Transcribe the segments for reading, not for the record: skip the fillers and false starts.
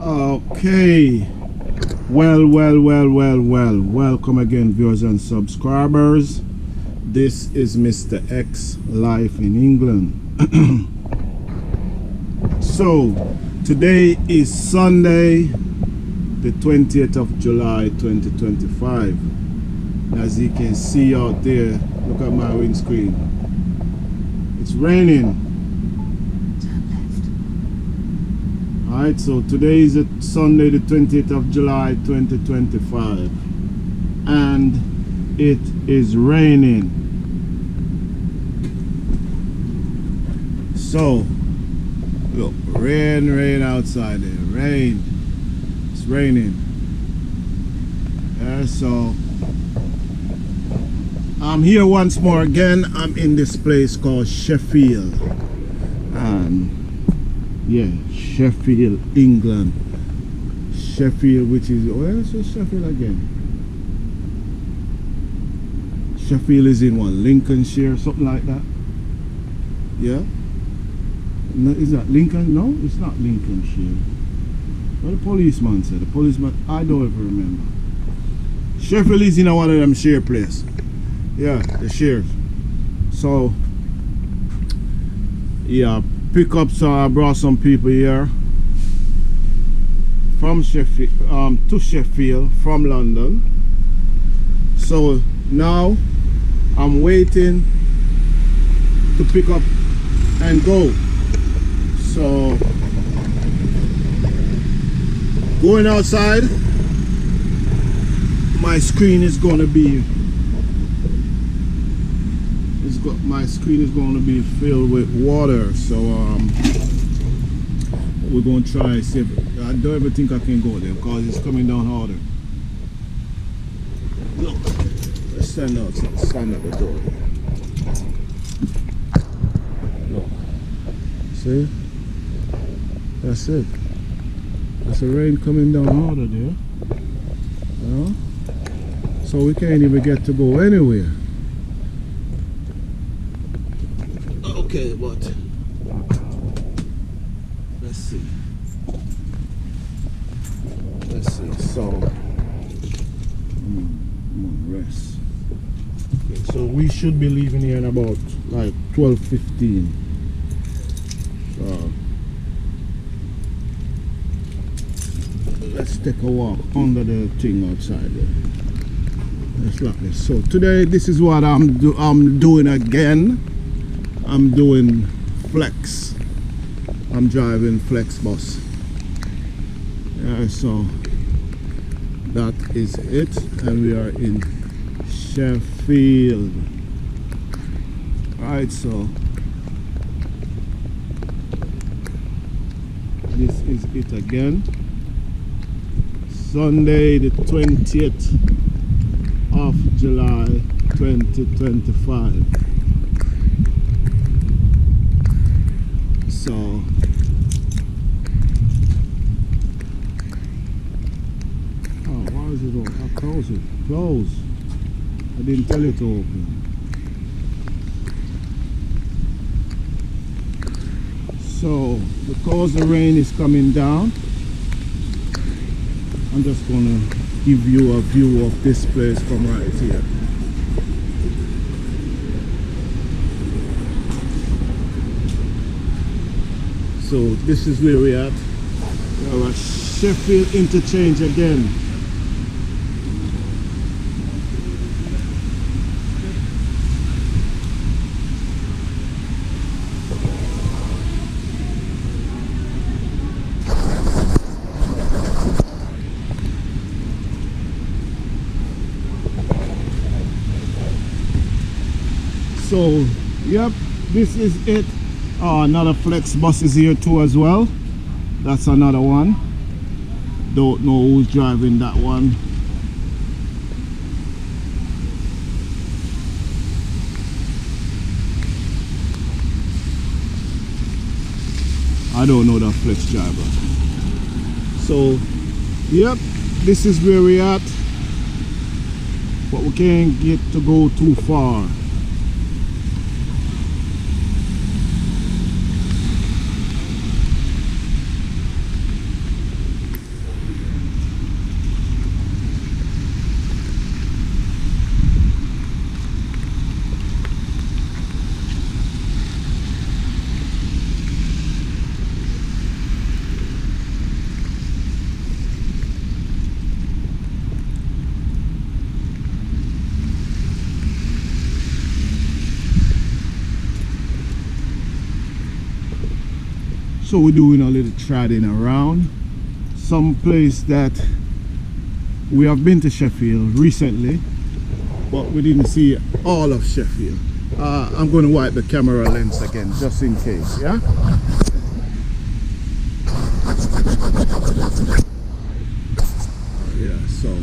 Okay, welcome again, viewers and subscribers. This is Mr. X Life in England. So today is Sunday the 20th of July 2025. As you can see out there, look at my windscreen, it's raining. Alright, so today is Sunday the 20th of July 2025 and it is raining. So look, rain outside there, rain, it's raining. Yeah, so I'm here once more again. I'm in this place called Sheffield, and yeah, Sheffield, England. Sheffield, which is, where is Sheffield again? Sheffield is in what, Lincolnshire, something like that? Yeah? No, is that Lincoln? No, it's not Lincolnshire. What the policeman said. The policeman, I don't even remember. Sheffield is in one of them share place. Yeah, the shares. So, yeah, pick up, so I brought some people here from Sheffield to Sheffield from London. So now I'm waiting to pick up and go. So going outside, my screen is going to be my screen is going to be filled with water, so we're going to try and see if, I don't ever think I can go there because it's coming down harder. Look, let's stand outside, stand at the door. Look, see, that's it, there's the rain coming down harder there, you know? So we can't even get to go anywhere. Okay, but let's see. So I'm on rest. Okay, so we should be leaving here in about like 12:15. So let's take a walk under the thing outside there. Let's lock this. So today, this is what I'm doing again. I'm doing flex. I'm driving flex bus. Yeah, so that is it, and we are in Sheffield. Alright, so this is it again. Sunday the 20th of July 2025. So why is it open? I'll close it. Close. I didn't tell you to open. So because the rain is coming down, I'm just gonna give you a view of this place from right here. So this is where we are. We are at Sheffield interchange again. So yep, this is it. Another flex bus is here too as well. That's another one. Don't know who's driving that one. I don't know that flex driver. So yep, this is where we at, but we can't get to go too far. So we're doing a little treading around some place that we have been to Sheffield recently, but we didn't see all of Sheffield. I'm going to wipe the camera lens again just in case, yeah? Yeah, so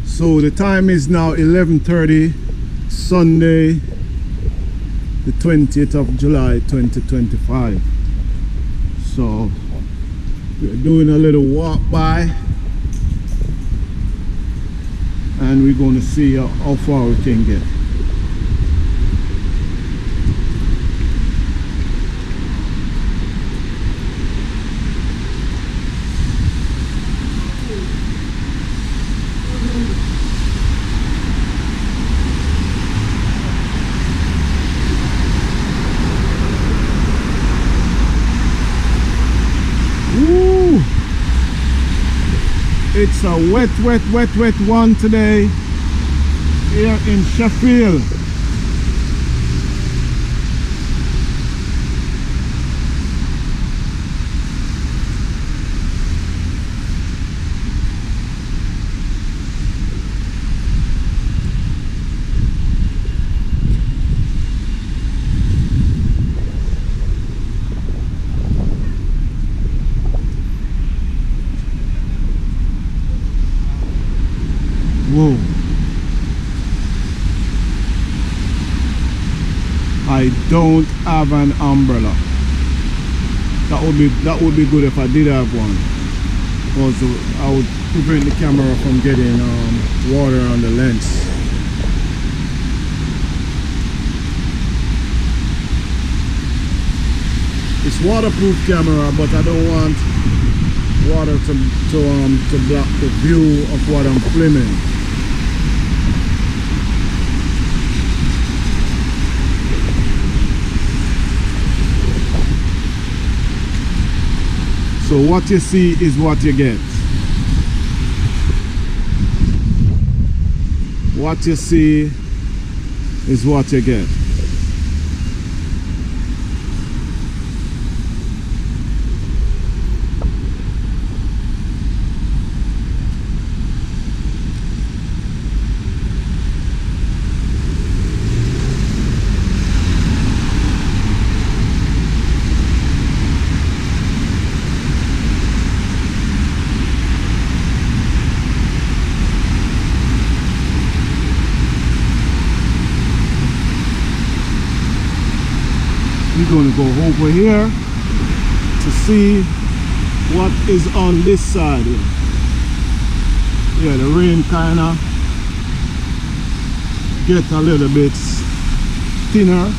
so the time is now 11:30, Sunday, the 20th of July 2025. So we're doing a little walk by, and we're going to see how far we can get. It's a wet one today here in Sheffield. Whoa. I don't have an umbrella. That would be good if I did have one. Also, I would prevent the camera from getting water on the lens. It's waterproof camera, but I don't want water to block the view of what I'm filming. So what you see is what you get. What you see is what you get. We're going to go over here to see what is on this side here. Yeah, the rain kind of get a little bit thinner.